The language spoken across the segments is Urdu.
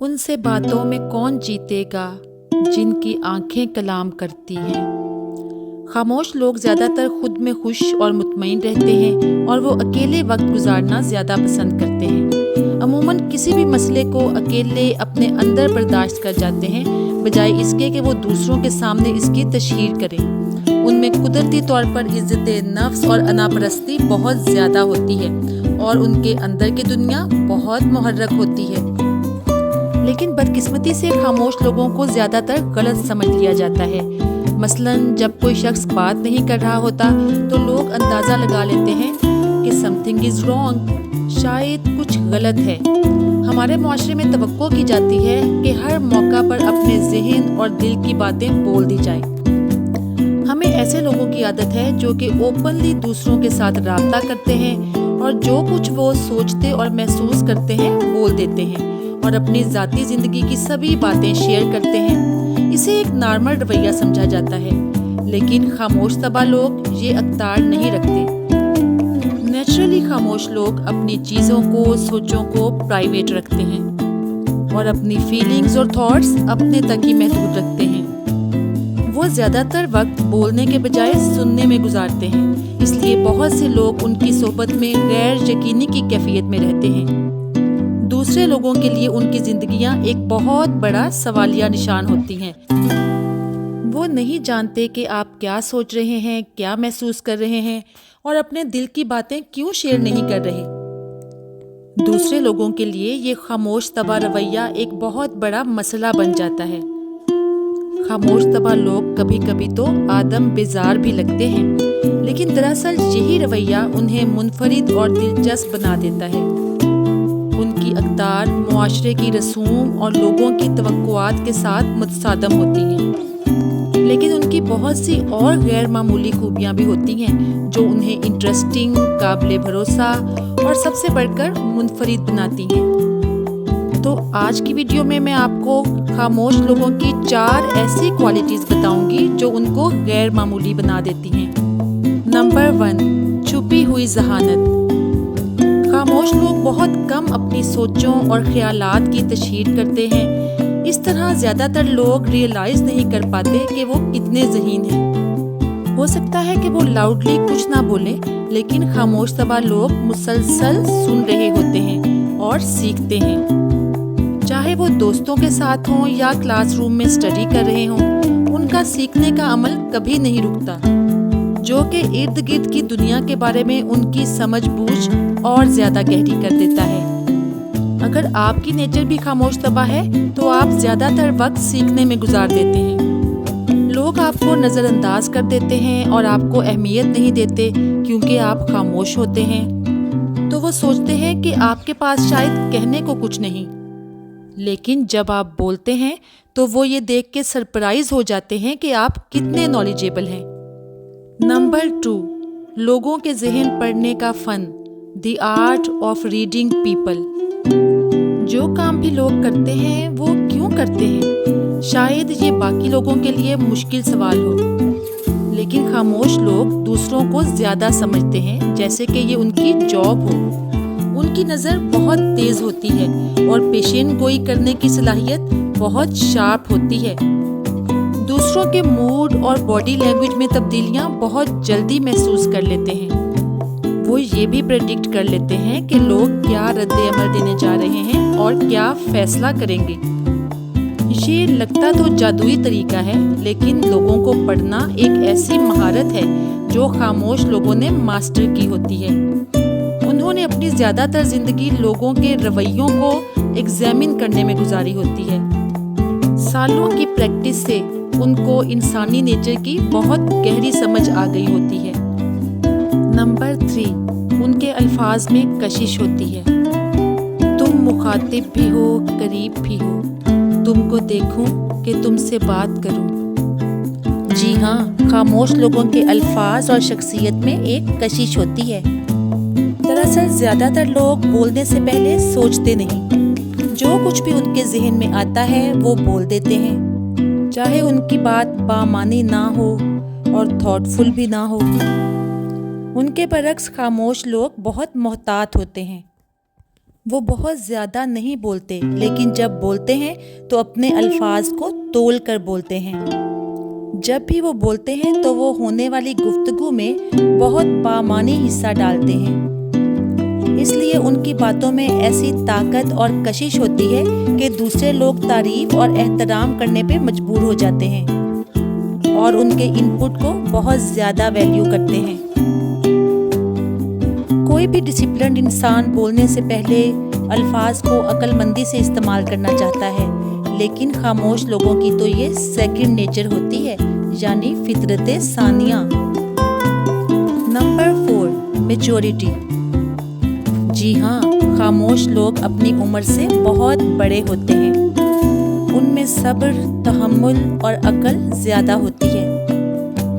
ان سے باتوں میں کون جیتے گا جن کی آنکھیں کلام کرتی ہیں۔ خاموش لوگ زیادہ تر خود میں خوش اور مطمئن رہتے ہیں اور وہ اکیلے وقت گزارنا زیادہ پسند کرتے ہیں۔ عموماً کسی بھی مسئلے کو اکیلے اپنے اندر برداشت کر جاتے ہیں بجائے اس کے کہ وہ دوسروں کے سامنے اس کی تشہیر کریں۔ ان میں قدرتی طور پر عزت نفس اور انا پرستی بہت زیادہ ہوتی ہے اور ان کے اندر کی دنیا بہت محرک ہوتی ہے۔ لیکن بدقسمتی سے خاموش لوگوں کو زیادہ تر غلط سمجھ لیا جاتا ہے۔ مثلاً جب کوئی شخص بات نہیں کر رہا ہوتا تو لوگ اندازہ لگا لیتے ہیں کہ something is wrong، شاید کچھ غلط ہے۔ ہمارے معاشرے میں توقع کی جاتی ہے کہ ہر موقع پر اپنے ذہن اور دل کی باتیں بول دی جائیں۔ ہمیں ایسے لوگوں کی عادت ہے جو کہ اوپنلی دوسروں کے ساتھ رابطہ کرتے ہیں اور جو کچھ وہ سوچتے اور محسوس کرتے ہیں بول دیتے ہیں اور اپنی ذاتی زندگی کی سبھی باتیں شیئر کرتے ہیں۔ اسے ایک نارمل رویہ سمجھا جاتا ہے، لیکن خاموش طبع لوگ یہ اختیار نہیں رکھتے۔ نیچرلی خاموش لوگ اپنی چیزوں کو، سوچوں کو پرائیویٹ رکھتے ہیں اور اپنی فیلنگز اور تھاٹس اپنے تک ہی محدود رکھتے ہیں۔ وہ زیادہ تر وقت بولنے کے بجائے سننے میں گزارتے ہیں، اس لیے بہت سے لوگ ان کی صحبت میں غیر یقینی کی کیفیت میں رہتے ہیں۔ دوسرے لوگوں کے لیے ان کی زندگیاں ایک بہت بڑا سوالیہ نشان ہوتی ہیں۔ وہ نہیں جانتے کہ آپ کیا سوچ رہے ہیں، کیا محسوس کر رہے ہیں اور اپنے دل کی باتیں کیوں شیئر نہیں کر رہے۔ دوسرے لوگوں کے لیے یہ خاموش طبع رویہ ایک بہت بڑا مسئلہ بن جاتا ہے۔ خاموش طبع لوگ کبھی کبھی تو آدم بیزار بھی لگتے ہیں، لیکن دراصل یہی رویہ انہیں منفرد اور دلچسپ بنا دیتا ہے۔ ان کی اقدار معاشرے کی رسوم اور لوگوں کی توقعات کے ساتھ متصادم ہوتی ہیں، لیکن ان کی بہت سی اور غیر معمولی خوبیاں بھی ہوتی ہیں جو انہیں انٹرسٹنگ، قابل بھروسہ اور سب سے بڑھ کر منفرد بناتی ہیں۔ تو آج کی ویڈیو میں آپ کو خاموش لوگوں کی 4 ایسی کوالٹیز بتاؤں گی جو ان کو غیر معمولی بنا دیتی ہیں۔ نمبر 1، چھپی ہوئی ذہانت۔ خاموش لوگ بہت کم اپنی سوچوں اور خیالات کی تشہیر کرتے ہیں۔ اس طرح زیادہ تر لوگ ریئلائز نہیں کر پاتے کہ وہ کتنے ذہین ہیں۔ ہو سکتا ہے کہ وہ لاؤڈلی کچھ نہ بولیں، لیکن خاموش طبع لوگ مسلسل سن رہے ہوتے ہیں اور سیکھتے ہیں۔ چاہے وہ دوستوں کے ساتھ ہوں یا کلاس روم میں اسٹڈی کر رہے ہوں، ان کا سیکھنے کا عمل کبھی نہیں رکتا، جو کہ ارد گرد کی دنیا کے بارے میں ان کی سمجھ بوجھ اور زیادہ گہری کر دیتا ہے۔ اگر آپ کی نیچر بھی خاموش طبع ہے تو آپ زیادہ تر وقت سیکھنے میں گزار دیتے ہیں۔ لوگ آپ کو نظر انداز کر دیتے ہیں اور آپ کو اہمیت نہیں دیتے کیونکہ آپ خاموش ہوتے ہیں، تو وہ سوچتے ہیں کہ آپ کے پاس شاید کہنے کو کچھ نہیں۔ لیکن جب آپ بولتے ہیں تو وہ یہ دیکھ کے سرپرائز ہو جاتے ہیں کہ آپ کتنے نالجیبل ہیں۔ نمبر 2، لوگوں کے ذہن پڑھنے کا فن، the art of reading people. جو کام بھی لوگ کرتے ہیں وہ کیوں کرتے ہیں؟ شاید یہ باقی لوگوں کے لیے مشکل سوال ہو، لیکن خاموش لوگ دوسروں کو زیادہ سمجھتے ہیں، جیسے کہ یہ ان کی جاب ہو۔ ان کی نظر بہت تیز ہوتی ہے اور پیشین گوئی کرنے کی صلاحیت بہت شارپ ہوتی ہے۔ دوسروں کے موڈ اور باڈی لینگویج میں تبدیلیاں بہت جلدی محسوس کر لیتے ہیں۔ وہ یہ بھی پریڈکٹ کر لیتے ہیں کہ لوگ کیا رد عمل دینے جا رہے ہیں اور کیا فیصلہ کریں گے۔ یہ لگتا تو جادوئی طریقہ ہے، لیکن لوگوں کو پڑھنا ایک ایسی مہارت ہے جو خاموش لوگوں نے ماسٹر کی ہوتی ہے۔ انہوں نے اپنی زیادہ تر زندگی لوگوں کے رویوں کو ایگزامن کرنے میں گزاری ہوتی ہے۔ سالوں کی پریکٹس سے ان کو انسانی نیچر کی بہت گہری سمجھ آ گئی ہوتی ہے۔ نمبر 3، ان کے الفاظ میں کشش ہوتی ہے۔ تم مخاطب بھی ہو، قریب بھی ہو، تم کو دیکھوں کہ تم سے بات کروں۔ جی ہاں، خاموش لوگوں کے الفاظ اور شخصیت میں ایک کشش ہوتی ہے۔ دراصل زیادہ تر لوگ بولنے سے پہلے سوچتے نہیں، جو کچھ بھی ان کے ذہن میں آتا ہے وہ بول دیتے ہیں، چاہے ان کی بات بامعنی نہ ہو اور تھاٹ فل بھی نہ ہو۔ ان کے برعکس خاموش لوگ بہت محتاط ہوتے ہیں۔ وہ بہت زیادہ نہیں بولتے، لیکن جب بولتے ہیں تو اپنے الفاظ کو تول کر بولتے ہیں۔ جب بھی وہ بولتے ہیں تو وہ ہونے والی گفتگو میں بہت بامعنی حصہ ڈالتے ہیں، اس لیے ان کی باتوں میں ایسی طاقت اور کشش ہوتی ہے کہ دوسرے لوگ تعریف اور احترام کرنے پہ مجبور ہو جاتے ہیں اور ان کے ان پٹ کو بہت زیادہ ویلیو کرتے ہیں۔ کوئی بھی ڈسپلنڈ انسان بولنے سے پہلے الفاظ کو عقل مندی سے استعمال کرنا چاہتا ہے، لیکن خاموش لوگوں کی تو یہ سیکنڈ نیچر ہوتی ہے، یعنی فطرت ثانیہ۔ Number 4، maturity. جی ہاں، خاموش لوگ اپنی عمر سے بہت بڑے ہوتے ہیں۔ ان میں صبر، تحمل اور عقل زیادہ ہوتی ہے۔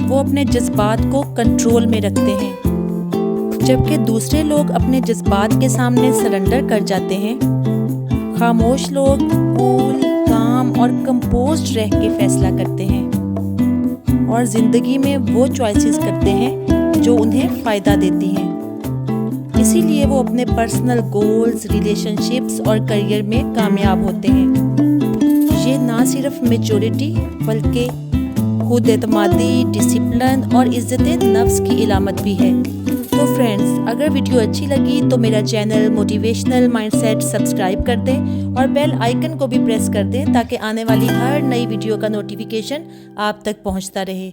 وہ اپنے جذبات کو کنٹرول میں رکھتے ہیں، جبکہ دوسرے لوگ اپنے جذبات کے سامنے سرنڈر کر جاتے ہیں۔ خاموش لوگ کول، کام اور کمپوزڈ رہ کے فیصلہ کرتے ہیں اور زندگی میں وہ چوائسز کرتے ہیں جو انہیں فائدہ دیتی ہیں۔ اسی لیے وہ اپنے پرسنل گولز، ریلیشن شپس اور کریئر میں کامیاب ہوتے ہیں۔ یہ نہ صرف میچورٹی بلکہ خود اعتمادی، ڈسپلن اور عزت نفس کی علامت بھی ہے۔ تو فرینڈز، اگر ویڈیو اچھی لگی تو میرا channel Motivational Mindset subscribe کر دیں اور بیل آئیکن کو بھی پریس کر دیں تاکہ آنے والی ہر نئی ویڈیو کا نوٹیفیکیشن آپ تک پہنچتا رہے۔